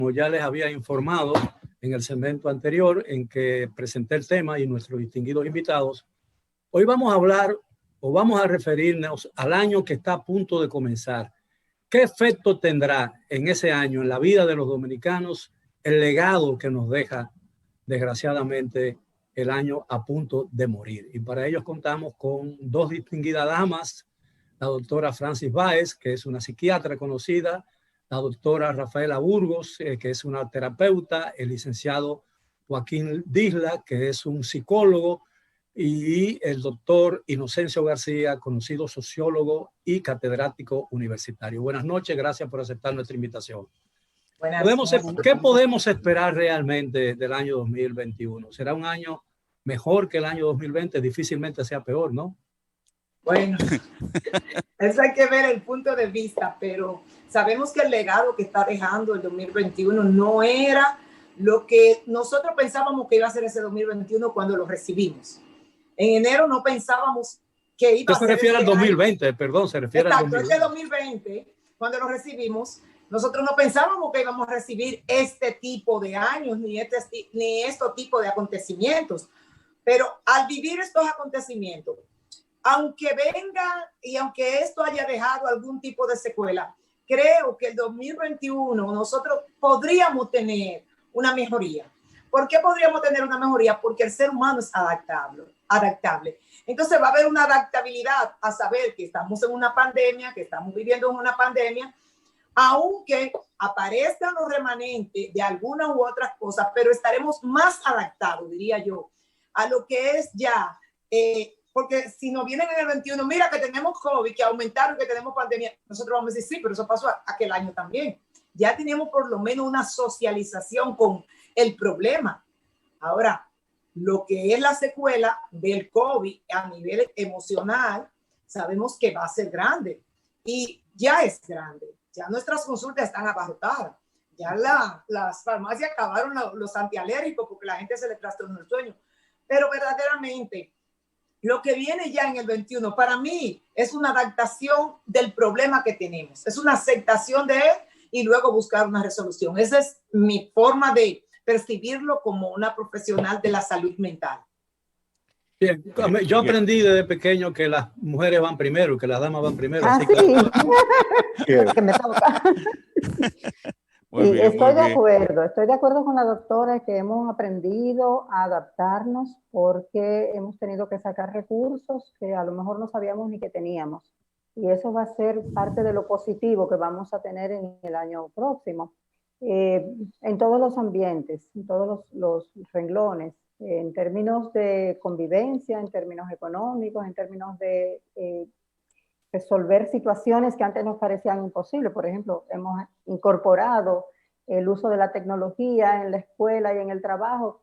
Como ya les había informado en el segmento anterior en que presenté el tema y nuestros distinguidos invitados, hoy vamos a hablar o vamos a referirnos al año que está a punto de comenzar. ¿Qué efecto tendrá en ese año, en la vida de los dominicanos, el legado que nos deja, desgraciadamente, el año a punto de morir? Y para ello contamos con dos distinguidas damas, la doctora Francis Báez, que es una psiquiatra conocida, la doctora Rafaela Burgos, que es una terapeuta, el licenciado Joaquín Disla, que es un psicólogo, y el doctor Inocencio García, conocido sociólogo y catedrático universitario. Buenas noches, gracias por aceptar nuestra invitación. ¿Qué podemos esperar realmente del año 2021? ¿Será un año mejor que el año 2020? Difícilmente sea peor, ¿no? Bueno, eso hay que ver el punto de vista, pero sabemos que el legado que está dejando el 2021 no era lo que nosotros pensábamos que iba a ser ese 2021 cuando lo recibimos. En enero no pensábamos que iba a ser. Se refiere al 2020, año. Perdón, se refiere Exacto, al 2020. Este 2020, cuando lo recibimos, nosotros no pensábamos que íbamos a recibir este tipo de años, ni este tipo de acontecimientos. Pero al vivir estos acontecimientos, aunque venga y aunque esto haya dejado algún tipo de secuela, creo que el 2021 nosotros podríamos tener una mejoría. ¿Por qué podríamos tener una mejoría? Porque el ser humano es adaptable. Entonces va a haber una adaptabilidad a saber que estamos en una pandemia, que estamos viviendo en una pandemia, aunque aparezcan los remanentes de algunas u otras cosas, pero estaremos más adaptados, diría yo, a lo que es ya... porque si nos vienen en el 21, mira que tenemos COVID, que aumentaron, que tenemos pandemia, nosotros vamos a decir, sí, pero eso pasó aquel año también. Ya tenemos por lo menos una socialización con el problema. Ahora, lo que es la secuela del COVID a nivel emocional, sabemos que va a ser grande y ya es grande. Ya nuestras consultas están abarrotadas. Ya las farmacias acabaron los antialérgicos porque la gente se le trastornó el sueño. Pero verdaderamente, lo que viene ya en el 21, para mí, es una adaptación del problema que tenemos. Es una aceptación de él y luego buscar una resolución. Esa es mi forma de percibirlo como una profesional de la salud mental. Bien, yo aprendí desde pequeño que las mujeres van primero, que las damas van primero. Ah, así sí. que... que me toca. Muy bien, estoy de acuerdo con la doctora que hemos aprendido a adaptarnos porque hemos tenido que sacar recursos que a lo mejor no sabíamos ni que teníamos. Y eso va a ser parte de lo positivo que vamos a tener en el año próximo. En todos los ambientes, en todos los renglones, en términos de convivencia, en términos económicos, en términos de resolver situaciones que antes nos parecían imposibles. Por ejemplo, hemos incorporado el uso de la tecnología en la escuela y en el trabajo,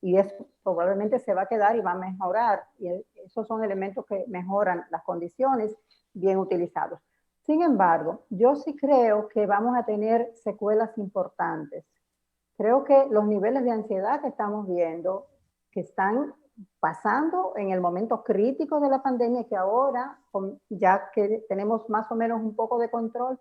y eso probablemente se va a quedar y va a mejorar. Y esos son elementos que mejoran las condiciones bien utilizados. Sin embargo, yo sí creo que vamos a tener secuelas importantes. Creo que los niveles de ansiedad que estamos viendo, que están pasando en el momento crítico de la pandemia, que ahora, ya que tenemos más o menos un poco de control,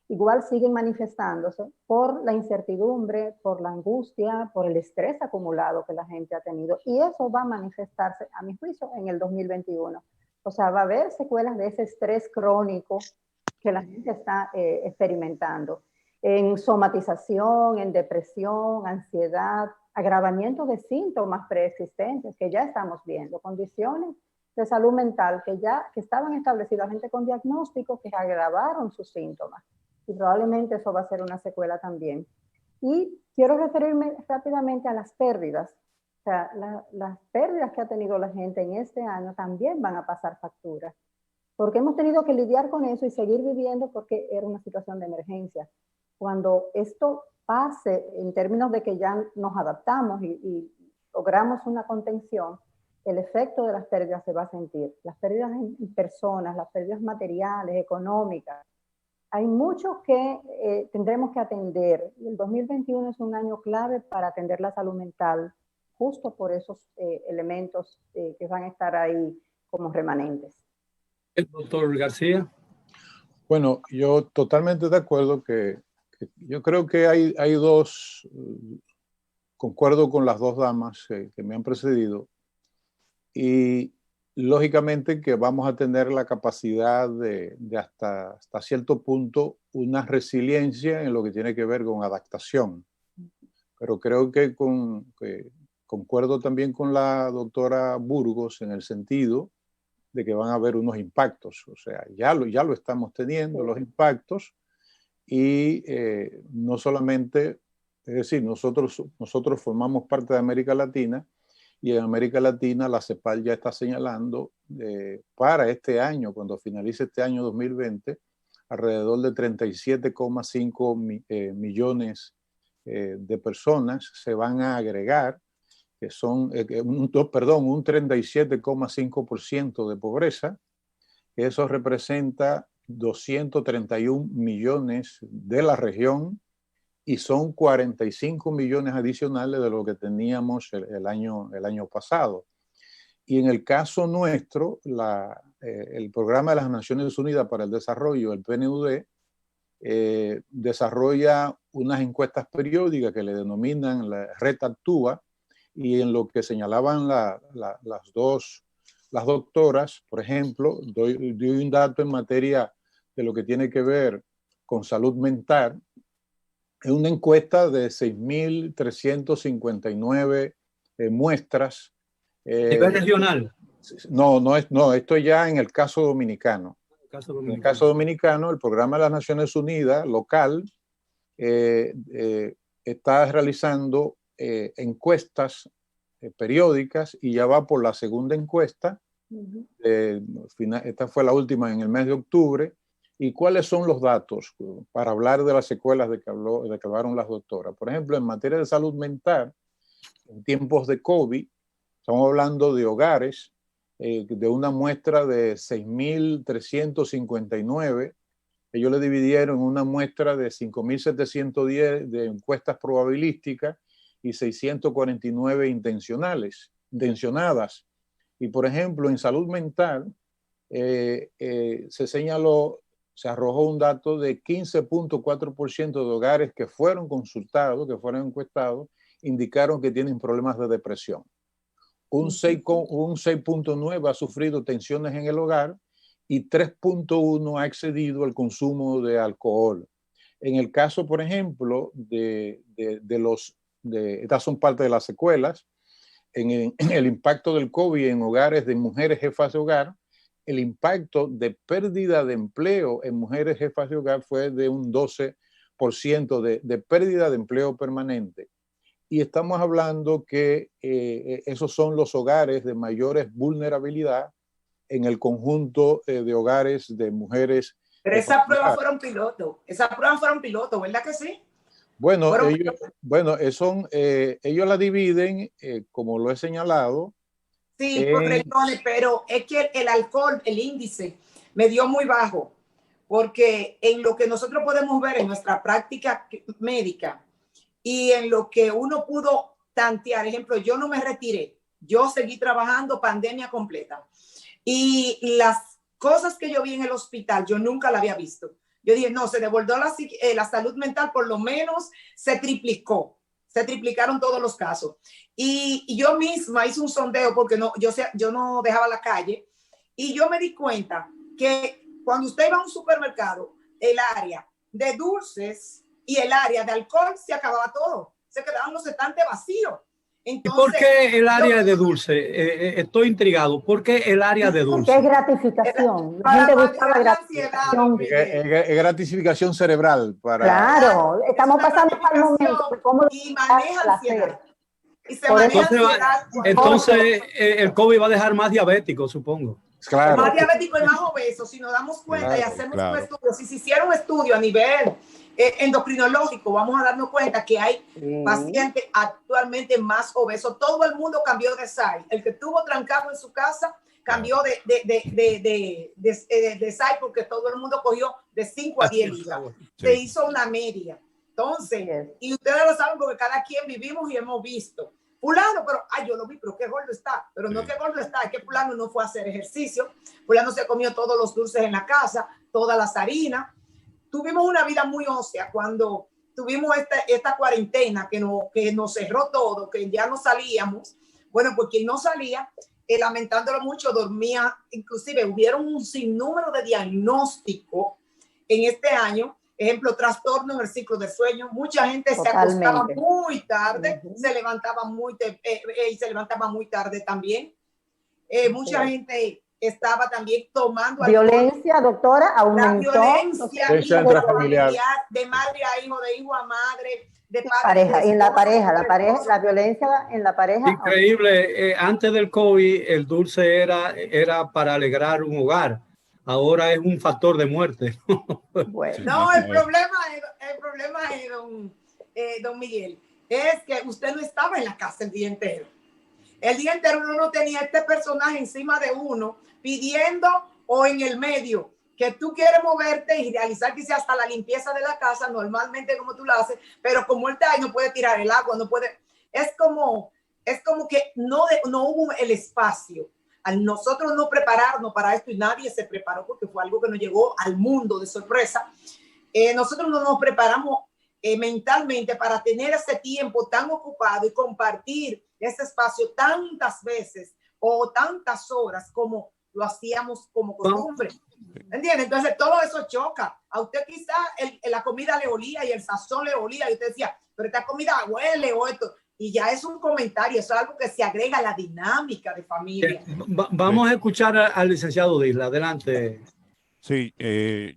igual siguen manifestándose por la incertidumbre, por la angustia, por el estrés acumulado que la gente ha tenido. Y eso va a manifestarse, a mi juicio, en el 2021. O sea, va a haber secuelas de ese estrés crónico que la gente está experimentando. En somatización, en depresión, ansiedad, agravamiento de síntomas preexistentes que ya estamos viendo, condiciones de salud mental que estaban establecidas, gente con diagnóstico que agravaron sus síntomas. Y probablemente eso va a ser una secuela también. Y quiero referirme rápidamente a las pérdidas. O sea, las pérdidas que ha tenido la gente en este año también van a pasar facturas, porque hemos tenido que lidiar con eso y seguir viviendo porque era una situación de emergencia. Cuando esto pase, en términos de que ya nos adaptamos y logramos una contención, el efecto de las pérdidas se va a sentir. Las pérdidas en personas, las pérdidas materiales, económicas. Hay mucho que tendremos que atender. Y el 2021 es un año clave para atender la salud mental, justo por esos elementos que van a estar ahí como remanentes. El doctor García. Bueno, yo totalmente de acuerdo que Yo creo que hay dos, concuerdo con las dos damas que me han precedido, y lógicamente que vamos a tener la capacidad de hasta cierto punto una resiliencia en lo que tiene que ver con adaptación. Pero creo que concuerdo también con la doctora Burgos en el sentido de que van a haber unos impactos. O sea, ya lo estamos teniendo, los impactos, y no solamente, es decir, nosotros formamos parte de América Latina, y en América Latina la CEPAL ya está señalando para este año, cuando finalice este año 2020, alrededor de 37,5 millones de personas se van a agregar, que son un 37,5% de pobreza. Eso representa 231 millones de la región y son 45 millones adicionales de lo que teníamos el año pasado. Y en el caso nuestro, el Programa de las Naciones Unidas para el Desarrollo, el PNUD, desarrolla unas encuestas periódicas que le denominan la Red Actúa, y en lo que señalaban las doctoras, por ejemplo, doy un dato en materia de lo que tiene que ver con salud mental. Es una encuesta de 6.359 muestras. ¿Nivel regional? No, esto ya en el caso dominicano. En el caso dominicano, el Programa de las Naciones Unidas local está realizando encuestas periódicas, y ya va por la segunda encuesta. Esta fue la última en el mes de octubre. ¿Y cuáles son los datos para hablar de las secuelas de que hablaron las doctoras? Por ejemplo, en materia de salud mental, en tiempos de COVID, estamos hablando de hogares, de una muestra de 6.359. Ellos le dividieron una muestra de 5.710 de encuestas probabilísticas y 649 intencionadas. Y por ejemplo, en salud mental se arrojó un dato de 15.4% de hogares que fueron consultados, que fueron encuestados, indicaron que tienen problemas de depresión. Un 6.9 ha sufrido tensiones en el hogar, y 3.1 ha excedido el consumo de alcohol. En el caso, por ejemplo, estas son parte de las secuelas, en el impacto del COVID en hogares de mujeres jefas de hogar, el impacto de pérdida de empleo en mujeres jefas de hogar fue de un 12% de pérdida de empleo permanente. Y estamos hablando que esos son los hogares de mayores vulnerabilidad en el conjunto de hogares de mujeres. Pero esas pruebas fueron piloto. Esas pruebas fueron piloto, ¿verdad que sí? Bueno, ellos la dividen, como lo he señalado. Sí, por regiones, pero es que el alcohol, el índice, me dio muy bajo, porque en lo que nosotros podemos ver en nuestra práctica médica y en lo que uno pudo tantear, ejemplo, yo no me retiré, yo seguí trabajando pandemia completa. Y las cosas que yo vi en el hospital, yo nunca la había visto. Yo dije, no, se devolvió la salud mental, por lo menos se triplicó. Se triplicaron todos los casos. Y yo misma hice un sondeo porque yo no dejaba la calle. Y yo me di cuenta que cuando usted iba a un supermercado, el área de dulces y el área de alcohol se acababa todo. Se quedaban los estantes vacíos. Entonces, ¿por qué el área de dulce? Estoy intrigado. ¿Por qué el área de dulce? Porque es gratificación. La gente buscaba gratificación. Es gratificación cerebral. Claro, estamos pasando por el momento de cómo y maneja la ansiedad. Y se maneja entonces el COVID va a dejar más diabético, supongo. Claro. Más diabético y más obeso. Si nos damos cuenta y hacemos un estudio, si se hiciera un estudio a nivel endocrinológico, vamos a darnos cuenta que hay pacientes actualmente más obesos. Todo el mundo cambió de size. El que estuvo trancado en su casa cambió de size porque todo el mundo cogió de 5 a 10 libras. Se hizo una media. Entonces, y ustedes lo saben porque cada quien vivimos y hemos visto. Fulano, pero, yo lo vi, pero qué gordo está. Pero no que gordo está, es que fulano no fue a hacer ejercicio. Fulano se comió todos los dulces en la casa, todas las harinas. Tuvimos una vida muy ósea cuando tuvimos esta cuarentena que nos cerró todo, que ya no salíamos. Bueno, pues quien no salía, lamentándolo mucho, dormía. Inclusive hubieron un sinnúmero de diagnósticos en este año. Ejemplo, trastorno en el ciclo de sueño. Mucha gente se acostaba muy tarde, se levantaba muy tarde también. Mucha gente estaba también tomando violencia, alcohol. Doctora, aumentó. La violencia intrafamiliar, de madre a hijo, de hijo a madre, de padre pareja, en la pareja, la violencia en la pareja. Increíble. Antes del COVID, el dulce era para alegrar un hogar. Ahora es un factor de muerte. Bueno. No, el problema es, don Miguel, es que usted no estaba en la casa el día entero. El día entero uno no tenía este personaje encima de uno pidiendo, o en el medio, que tú quieres moverte y realizar quizás hasta la limpieza de la casa, normalmente como tú lo haces, pero como él está ahí, no puede tirar el agua, no puede. Es como que no hubo el espacio. Al nosotros no prepararnos para esto, y nadie se preparó porque fue algo que nos llegó al mundo de sorpresa, nosotros no nos preparamos mentalmente para tener ese tiempo tan ocupado y compartir ese espacio tantas veces o tantas horas como lo hacíamos como costumbre. ¿Entiendes? Entonces todo eso choca. A usted quizá la comida le olía y el sazón le olía y usted decía, pero esta comida huele o esto. Y ya es un comentario, eso es algo que se agrega a la dinámica de familia. Vamos a escuchar al licenciado Disla. Adelante. Sí,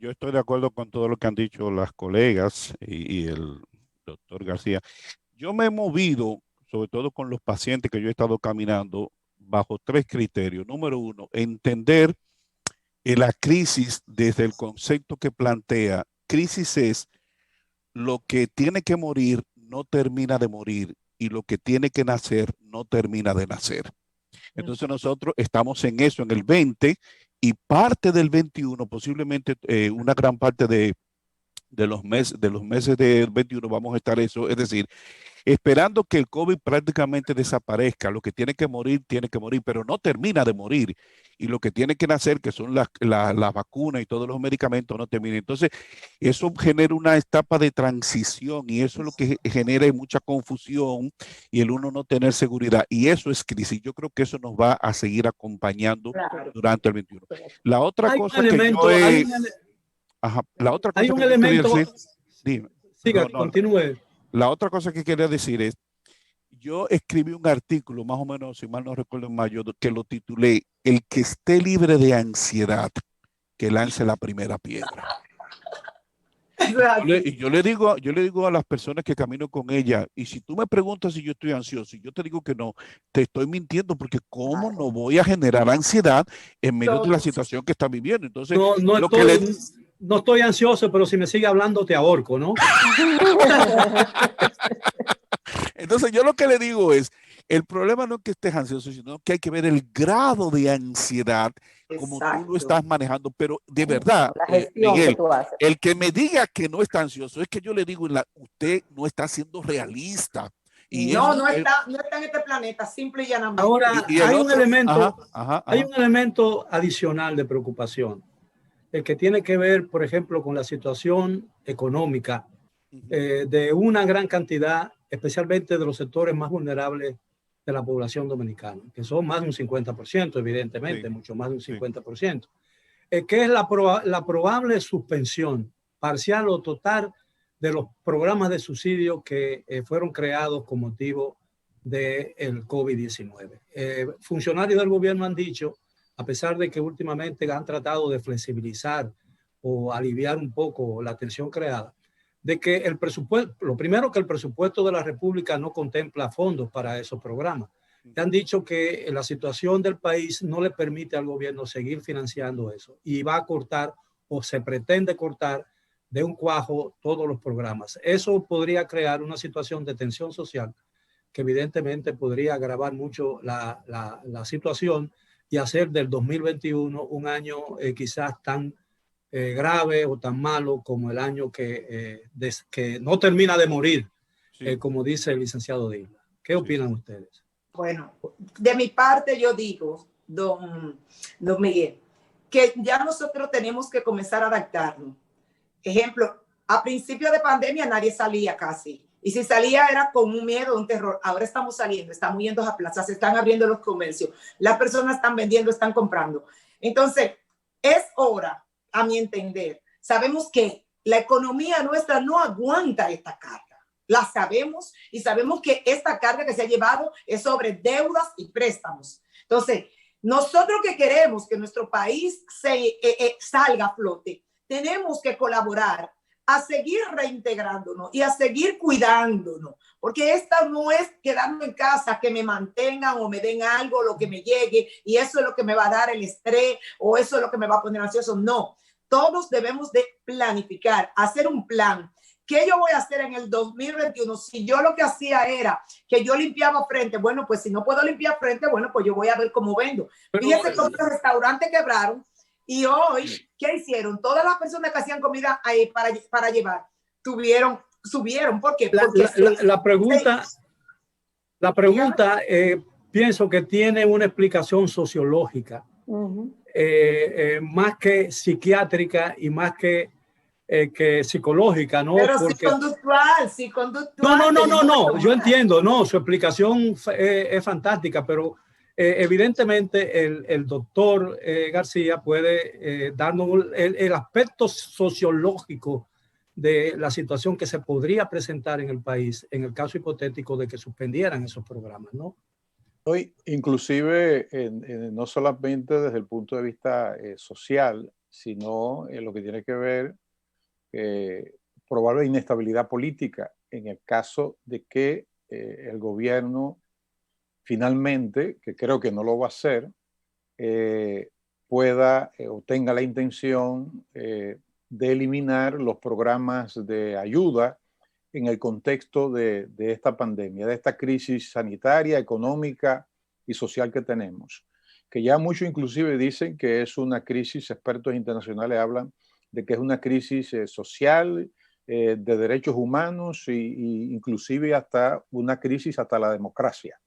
yo estoy de acuerdo con todo lo que han dicho las colegas y el doctor García. Yo me he movido, sobre todo con los pacientes que yo he estado caminando, bajo 3 criterios. Número 1, entender la crisis desde el concepto que plantea. Crisis es lo que tiene que morir no termina de morir y lo que tiene que nacer no termina de nacer. Entonces nosotros estamos en eso, en el 20, y parte del 21, posiblemente una gran parte de los meses del 21 vamos a estar eso, es decir, esperando que el COVID prácticamente desaparezca. Lo que tiene que morir, pero no termina de morir. Y lo que tiene que nacer, que son las vacunas y todos los medicamentos, no termina. Entonces, eso genera una etapa de transición y eso es lo que genera mucha confusión y el uno no tener seguridad. Y eso es crisis. Yo creo que eso nos va a seguir acompañando durante el 21. La otra cosa que yo he... la otra cosa hay un elemento... Dime. Siga, continúe. La otra cosa que quería decir es, yo escribí un artículo, más o menos, si mal no recuerdo, en mayo, que lo titulé "El que esté libre de ansiedad, que lance la primera piedra". Y yo le digo a las personas que camino con ella, y si tú me preguntas si yo estoy ansioso, y yo te digo que no, te estoy mintiendo, porque ¿cómo no voy a generar ansiedad en medio de la situación que están viviendo? Entonces, no estoy ansioso, pero si me sigue hablando te ahorco, ¿no? Entonces yo lo que le digo es, el problema no es que estés ansioso, sino que hay que ver el grado de ansiedad como tú lo estás manejando. Pero de verdad, Miguel, el que me diga que no está ansioso, es que yo le digo, usted no está siendo realista. Y no está en este planeta, simple y llanamente. Ahora, hay un elemento adicional de preocupación, el que tiene que ver, por ejemplo, con la situación económica de una gran cantidad, especialmente de los sectores más vulnerables de la población dominicana, que son más de un 50%, evidentemente, mucho más de un 50%, que es la probable suspensión parcial o total de los programas de subsidio que fueron creados con motivo del COVID-19. Funcionarios del gobierno han dicho, a pesar de que últimamente han tratado de flexibilizar o aliviar un poco la tensión creada, de que el presupuesto, lo primero, que el presupuesto de la República no contempla fondos para esos programas. Han dicho que la situación del país no le permite al gobierno seguir financiando eso y va a cortar o se pretende cortar de un cuajo todos los programas. Eso podría crear una situación de tensión social que evidentemente podría agravar mucho la situación y hacer del 2021 un año quizás tan grave o tan malo como el año que no termina de morir, como dice el licenciado Disla. ¿Qué opinan ustedes? Bueno, de mi parte yo digo, don Miguel, que ya nosotros tenemos que comenzar a adaptarnos. Ejemplo, A principio de pandemia nadie salía casi. Y si salía era con un miedo, un terror. Ahora estamos saliendo, estamos yendo a plazas, se están abriendo los comercios, las personas están vendiendo, están comprando. Entonces, es hora, a mi entender. Sabemos que la economía nuestra no aguanta esta carga. La sabemos y sabemos que esta carga que se ha llevado es sobre deudas y préstamos. Entonces, nosotros que queremos que nuestro país salga a flote, tenemos que colaborar a seguir reintegrándonos y a seguir cuidándonos, porque esta no es quedarme en casa, que me mantengan o me den algo, lo que me llegue, y eso es lo que me va a dar el estrés, o eso es lo que me va a poner ansioso. No, todos debemos de planificar, hacer un plan. ¿Qué yo voy a hacer en el 2021? Si yo lo que hacía era que yo limpiaba frente, bueno, pues si no puedo limpiar frente, bueno, pues yo voy a ver cómo vendo. Fíjense cómo los restaurantes quebraron. Y hoy, ¿qué hicieron? Todas las personas que hacían comida para llevar subieron. ¿Por qué? Porque la pregunta pienso que tiene una explicación sociológica, más que psiquiátrica y más que psicológica, ¿no? Pero porque... sí conductual. No, yo entiendo, no, su explicación es fantástica, pero evidentemente el doctor García puede darnos el aspecto sociológico de la situación que se podría presentar en el país en el caso hipotético de que suspendieran esos programas, ¿no? Hoy, inclusive, no solamente desde el punto de vista social, sino en lo que tiene que ver probable inestabilidad política en el caso de que el gobierno finalmente, que creo que no lo va a hacer, pueda o tenga la intención de eliminar los programas de ayuda en el contexto de esta pandemia, de esta crisis sanitaria, económica y social que tenemos. Que ya muchos inclusive dicen que es una crisis, expertos internacionales hablan de que es una crisis social, de derechos humanos e inclusive hasta una crisis hasta la democracia.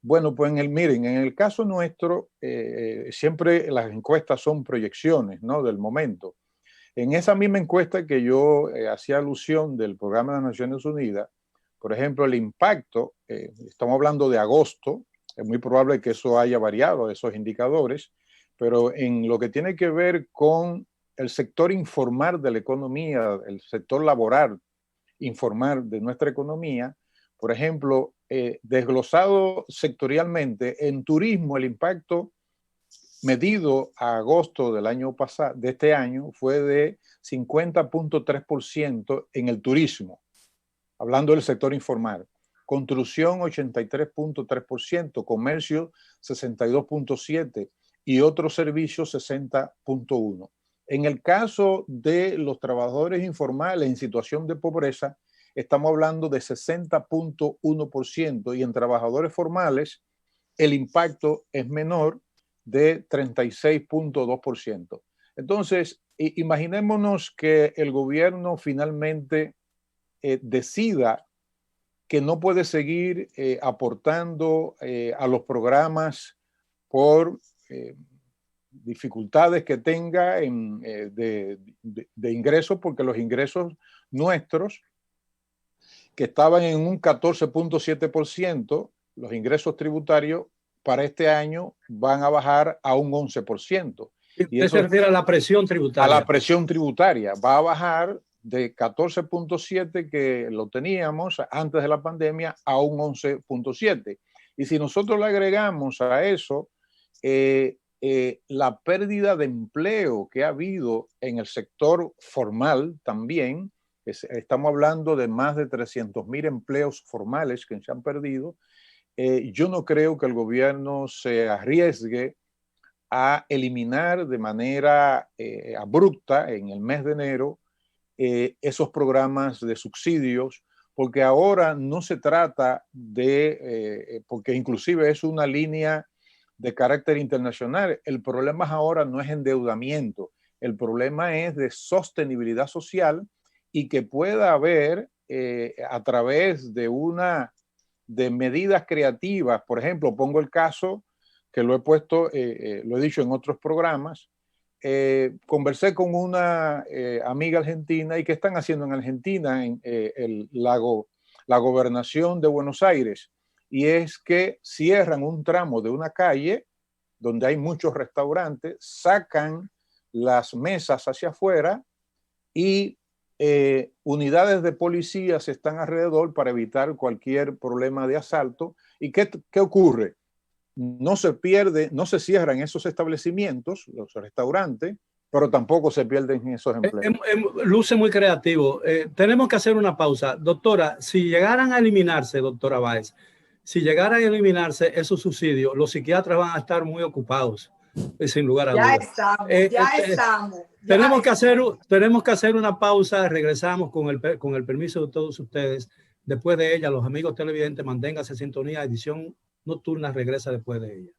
Bueno, pues miren, en el caso nuestro, siempre las encuestas son proyecciones, ¿no?, del momento. En esa misma encuesta que yo hacía alusión del Programa de las Naciones Unidas, por ejemplo, el impacto, estamos hablando de agosto, es muy probable que eso haya variado, esos indicadores, pero en lo que tiene que ver con el sector informal de la economía, el sector laboral informal de nuestra economía, por ejemplo, desglosado sectorialmente, en turismo el impacto medido a agosto del año pasado, de este año, fue de 50.3% en el turismo, hablando del sector informal. Construcción 83.3%, comercio 62.7% y otros servicios 60.1%. En el caso de los trabajadores informales en situación de pobreza, estamos hablando de 60.1% y en trabajadores formales el impacto es menor de 36.2%. Entonces, imaginémonos que el gobierno finalmente decida que no puede seguir aportando a los programas por dificultades que tenga de ingresos, porque los ingresos nuestros, que estaban en un 14.7%, los ingresos tributarios para este año van a bajar a un 11%. Y eso se refiere a la presión tributaria. A la presión tributaria. Va a bajar de 14.7 que lo teníamos antes de la pandemia a un 11.7. Y si nosotros le agregamos a eso la pérdida de empleo que ha habido en el sector formal también, estamos hablando de más de 300.000 empleos formales que se han perdido, yo no creo que el gobierno se arriesgue a eliminar de manera abrupta en el mes de enero esos programas de subsidios, porque ahora no se trata de, porque inclusive es una línea de carácter internacional, el problema ahora no es endeudamiento, el problema es de sostenibilidad social y que pueda haber a través de medidas creativas. Por ejemplo, pongo el caso que lo he puesto, lo he dicho en otros programas, conversé con una amiga argentina. ¿Y qué están haciendo en Argentina, en la gobernación de Buenos Aires? Y es que cierran un tramo de una calle donde hay muchos restaurantes, sacan las mesas hacia afuera y unidades de policías están alrededor para evitar cualquier problema de asalto. ¿Y qué ocurre? No se cierran esos establecimientos, los restaurantes, pero tampoco se pierden esos empleos. Luce muy creativo. Tenemos que hacer una pausa. Doctora, si llegaran a eliminarse, doctora Báez, si llegaran a eliminarse esos subsidios, los psiquiatras van a estar muy ocupados, sin lugar a dudas. Estamos. Tenemos que hacer una pausa. Regresamos con el permiso de todos ustedes. Después de ella, los amigos televidentes, manténganse en sintonía. Edición Nocturna regresa después de ella.